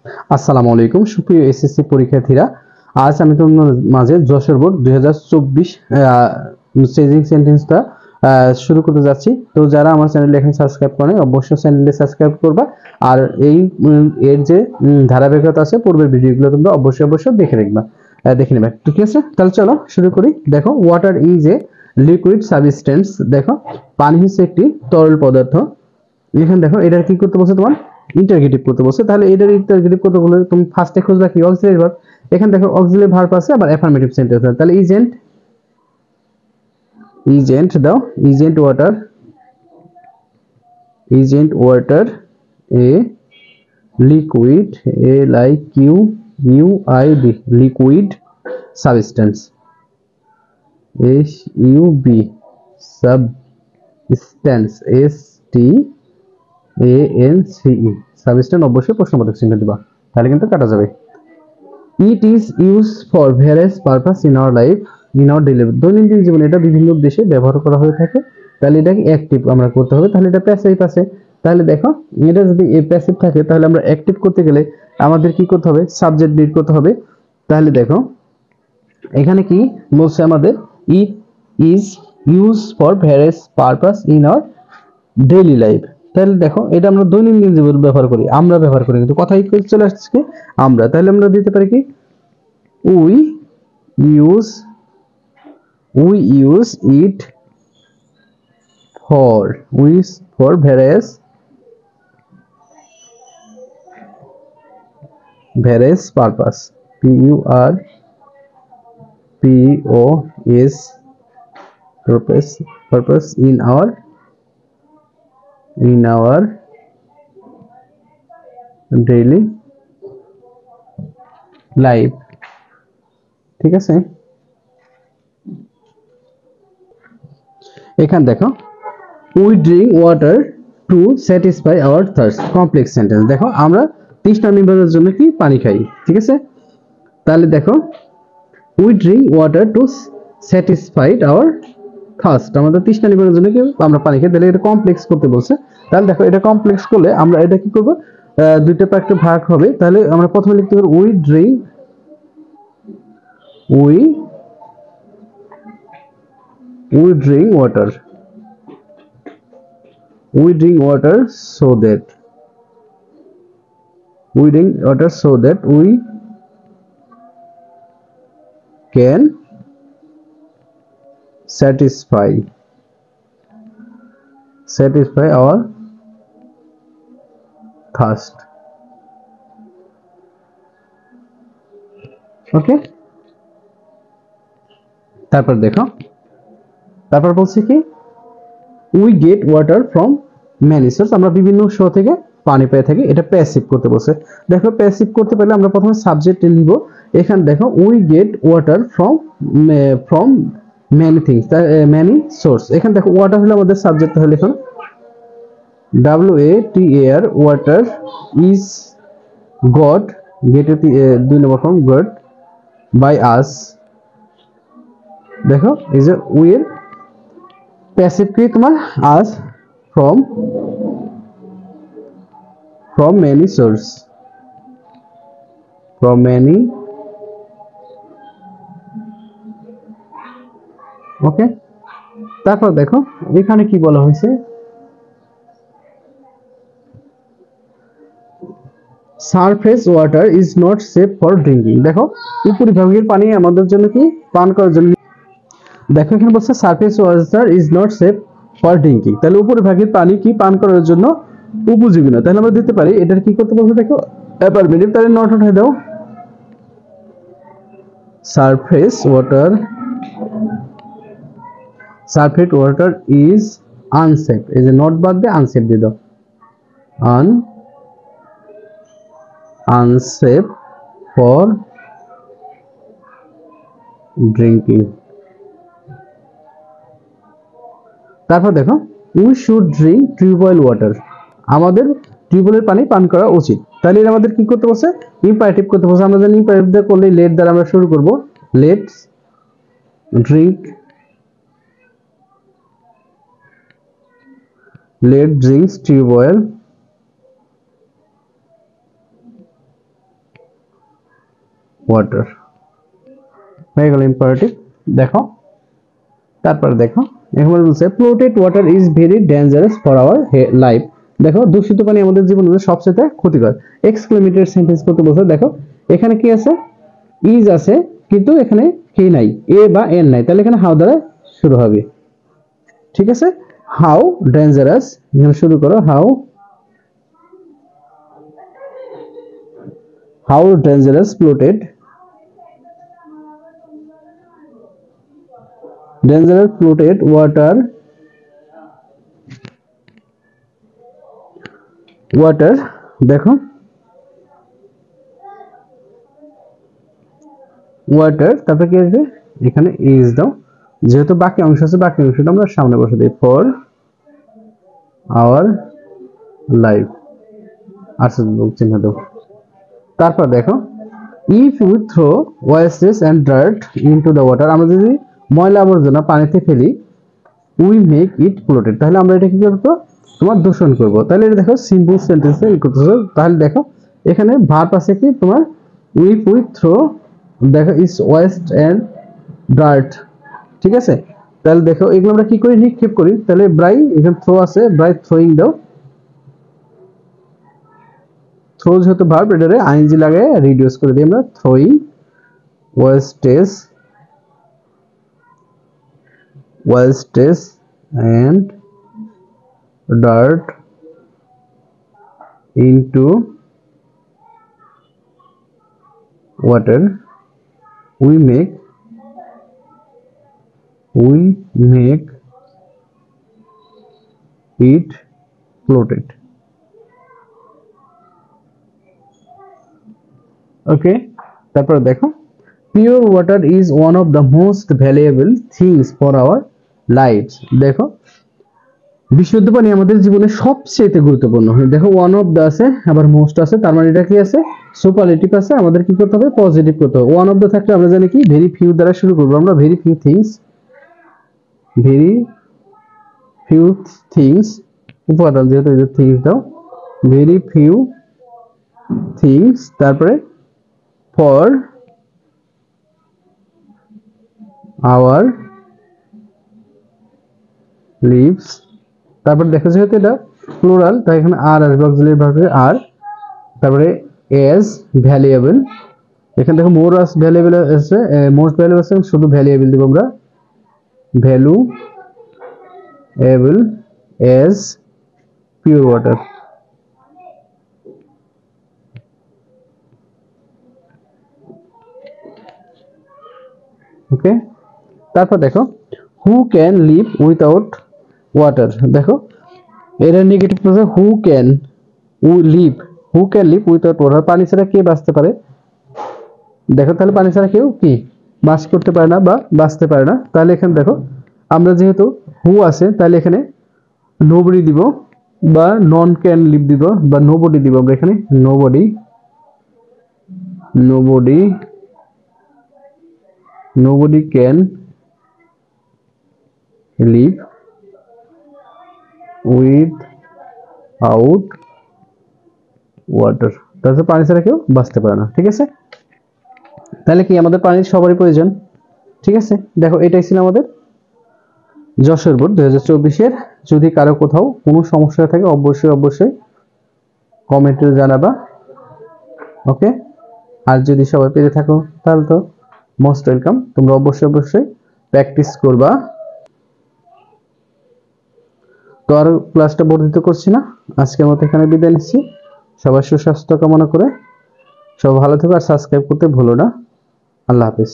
আসসালামু আলাইকুম সুপ্রিয় এসএসসি পরীক্ষার্থীরা, আজ আমি তোমাদের মাঝে যশোর বোর্ড 2024 চেঞ্জিং সেন্টেন্সটা শুরু করতে যাচ্ছি। তো যারা আমার চ্যানেল এখন সাবস্ক্রাইব করেন অবশ্যই চ্যানেলটি সাবস্ক্রাইব করবা। আর এই এর যে ধারাবাহিকতা আছে পূর্বের ভিডিওগুলো তোমরা অবশ্যই দেখে নেবে। ঠিক আছে, তাহলে চলো শুরু করি। দেখো, water is a liquid substance. দেখো, পানি হচ্ছে একটি তরল পদার্থ। এখানে দেখো, এটা কি করতে বলছে, তোমার ইন্টারগেটিভ করতে বলছে। তাহলে এটার ইন্টারগেটিভ করতে বলে তুমি ফার্স্টে খুঁজবা কি, অক্সিলারি ভার্ব। এখানে দেখো অক্সিলারি ভার্ব আছে, আবার অ্যাফার্মেটিভ সেন্টেন্স আছে। তাহলে ইজেন্ট দাও, ইজেন্ট water a liquid, a like Q U I D, liquid substance, S U B, substance, S T A N C E, substance. অবশ্যই প্রশ্নবোধক চিহ্ন দিবা, তাহলে কিন্তু কাটা যাবে। It is use for various purpose in our life, in our daily. দৈনন্দিন জীবনে এটা বিভিন্ন উদ্দেশ্যে ব্যবহার করা হয়ে থাকে। তাহলে এটাকে অ্যাক্টিভ আমরা করতে হবে, তাহলে এটা প্যাসিভ আছে। তাহলে দেখো, এটা যদি প্যাসিভ থাকে তাহলে আমরা অ্যাক্টিভ করতে গেলে আমাদের কি করতে হবে, সাবজেক্ট ডিড করতে হবে। তাহলে দেখো, এখানে কি বলছে আমাদের, ইট is use for various purpose in our daily life. তাহলে দেখো, এটা আমরা দৈনন্দিন জীবনে ব্যবহার করি, আমরা ব্যবহার করি, কিন্তু কথাই চলে আসছে কি আমরা। তাহলে আমরা দিতে পারি কি, we use we use it for উইস for various purpose, PURPOS purpose in our daily life। ঠিক আছে, এখানে দেখো, we drink water to satisfy our thirst, complex sentence. দেখো, আমরা তৃষ্ণা নিবারণের জন্য কি পানি খাই। ঠিক আছে, তাহলে দেখো, we drink water to satisfied our thirst, আমাদের তৃষ্ণা নিবারণের জন্য কি আমরা পানি খাই। তাহলে এটা কমপ্লেক্স করতে বলছে। তাহলে দেখো, এটা কমপ্লেক্স করলে আমরা এটা কি করব, দুইটা পা একটা ভাগ হবে। তাহলে আমরা প্রথমে লিখতে পারি we we drink water, we drink water so that we can satisfy our thirst। Okay, তারপর দেখো, তারপর বলছি কি, we get water from many source, আমরা বিভিন্ন উৎস থেকে পানি পেয়ে থাকি। এটা প্যাসিভ করতে বলছে। দেখো, প্যাসিভ করতে পারলে আমরা প্রথমে সাবজেক্টে নিব। এখানে দেখো, we get water from many things, many source. এখানে দেখো, ওয়াটার হলো আমাদের সাবজেক্ট। তাহলে এখন WATER, water is got, get দুই নম্বর ফর্ম গট বাই আস। দেখো, এই যে উই এর প্যাসিভ কি তোমার আস, from many source, from many। ওকে, তারপর দেখো, এখানে কি বলা হয়েছে, surface water is not safe for drinking. দেখো, উপরিভাগের পানি আমাদের জন্য কি পান করার জন্য। দেখো, এখানে বলছে surface water is not safe for drinking. তাহলে উপরিভাগের পানি কি পান করার জন্য উপযোগী না। তাহলে আমরা দিতে পারি, এটার কি করতে বলছে, দেখো অ্যাফার্মেটিভ। তাহলে নট উঠাই দাও, সারফেস ওয়াটার ইজ আনসেফ। এই যে নট বাদ দিয়ে আনসেফ দিয়ে দাও, আনসেফ ফর ড্রিঙ্কিং। তারপর দেখো, we should drink tubewell water, আমাদের টিউবওয়েলের পানি পান করা উচিত। তাহলে আমাদের কি করতে বলছে, ইম্পারেটিভ করতে বলছে। আমরা জানি ইম্পারেটিভ দিয়ে করলে লেট দ্বারা আমরা শুরু করব। Let's drink, let drinks tubewell water হয়ে গেল ইম্পারেটিভ। দেখো তারপর দেখো এখন বলছে polluted water is very dangerous for our life। দেখো দূষিত পানি আমাদের জীবনের সবচেয়ে ক্ষতিকর। এক্সক্লেমেটরি সেন্টেন্স করতে বলছে। দেখো এখানে কি আছে, ইজ আছে কিন্তু এখানে কি নাই, এ বা এন নাই, তাহলে এখানে হাউ দ্বারা শুরু হবে। ঠিক আছে, হাউ ডেঞ্জারাস, এখানে শুরু করো হাউ ডেঞ্জারাস polluted water দেখো ওয়াটার, তারপরে কি আসবে এখানে ইজ দাও, যেহেতু বাকি অংশ আছে বাকি অংশটা আমরা সামনে বসে দিই, ফর আওয়ার লাইফ আসল চিহ্ন দাও। তারপর দেখো if you throw wastage and dirt into the water, আমরা যদি ময়লা আবর্জনা পানিতে ফেলি, উই মেক ইট polluted, তাহলে আমরা এটা কি করব, তোমার দূষণ করব। তাহলে এটা দেখো সিম্পল সেন্টেন্সে করতেছো। তাহলে দেখো এখানে ভার্ব আছে কি তোমার ইফ উই থ্রো, দেখো ইজ ওয়েস্ট এন্ড ডার্ট। ঠিক আছে, তাহলে দেখো এগুলো আমরা কি করি, নিক্ষেপ করি। তাহলে ব্রাই, এখানে থ্রো আছে, ব্রাই থ্রোইং দাও, থ্রো যেহেতু ভার্ব এটারে আইএনজি লাগায় রিডিউস করে দিই আমরা, throwing wastage and dirt into water, we make it polluted। ওকে, তারপর দেখো pure water is one of the most valuable things for our lives। দেখো বিশুদ্ধ পানি আমাদের জীবনে সবচেয়ে গুরুত্বপূর্ণ। দেখো ওয়ান অফ দা আছে, আবার মোস্ট আছে, তার মানে এটা কি আছে, সুপারলেটিভ আছে, আমাদের কি করতে হবে, পজিটিভ করতে হবে। ওয়ান অফ দা থাকলে আমরা জানি কি ভেরি ফিউ দ্বারা শুরু করব আমরা, ভেরি ফিউ থিংস উপাদান, যেহেতু এই যে থিংস দাও, ভেরি ফিউ থিংস, তারপরে ফর আওয়ার লিভস, তারপরে দেখো যেহেতু এটা প্লুরাল তাই এখানে আর আসবে, অক্সিলারি ভার্বে আর, তারপরে এজ ভ্যালুয়েবল, এখানে দেখো মোর আস ভ্যালুয়েবল আছে, মোস্ট ভ্যালুয়েবল আছে, শুধু ভ্যালুয়েবল দিব আমরা, ভ্যালুয়েবল এজ পিওর ওয়াটার। ওকে, তারপর দেখো who can live without water. দেখো এর নেগেটিভ আছে, who can live without water, পানি ছাড়া কে বাঁচতে পারে। দেখো তাহলে পানি ছাড়া কেউ কি বাস করতে পারে না বা বাঁচতে পারে না। তাহলে এখানে দেখো আমরা যেহেতু হু আছে তাহলে এখানে নোবডি দিব বা নন ক্যান লিভ দিব বা নোবডি দিব আমরা, এখানে nobody can live without water, তাহলে পানি ছাড়া কেউ বাঁচতে পারে না। ঠিক আছে, তাহলে কি আমাদের পানির সবারই প্রয়োজন। ঠিক আছে, দেখো এটাই ছিল আমাদের যশোর বোর্ড 2024-এর। যদি কারো কোথাও কোনো সমস্যা থাকে অবশ্যই কমেন্টে জানাবা। ওকে, আর যদি সবাই পেরে থাকো তাহলে তো মোস্ট ওয়েলকাম, তোমরা অবশ্যই প্র্যাকটিস করবা। তো আর ক্লাসটা বর্ধিত করছি না, আজকের মতো এখানে বিদায় নিচ্ছি। সবার সুস্বাস্থ্য কামনা করে সবাই ভালো থেকো আর সাবস্ক্রাইব করতে ভুলো না। আল্লাহ হাফেজ।